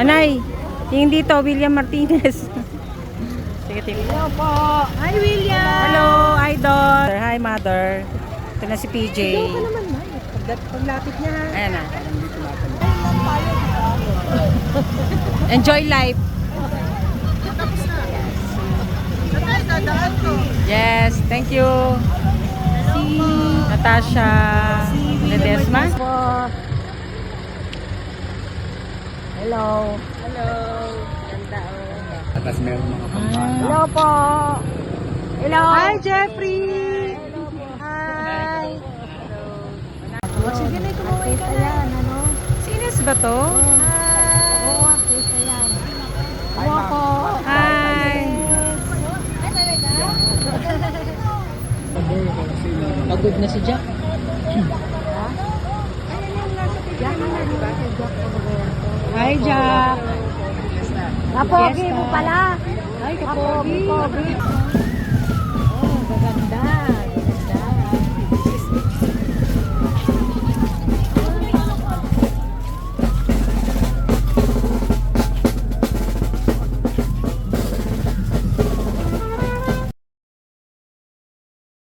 Anay, yung dito, William Martinez. Sige, TV. Hello po. Hi, William. Hello, idol. Hi, mother. Ito na si PJ. Hello ka naman, Nay. Paglapit niya, ha? Ayan na. Enjoy life. Yes, thank you. Si Natasha Ledesma. Hello. Hello. Ganda oh. Tapos meron mga pampano. Hello po. Hello. Hi, Jeffrey. Hi. Hello. Sige na, kumaway ka na. Ano? Sines ba to? Hi. Oo, kita yan. Hello po. Hi. Pagod na si Jack. Hi, Jack. Kapogi mo pala. Ay, kapogi.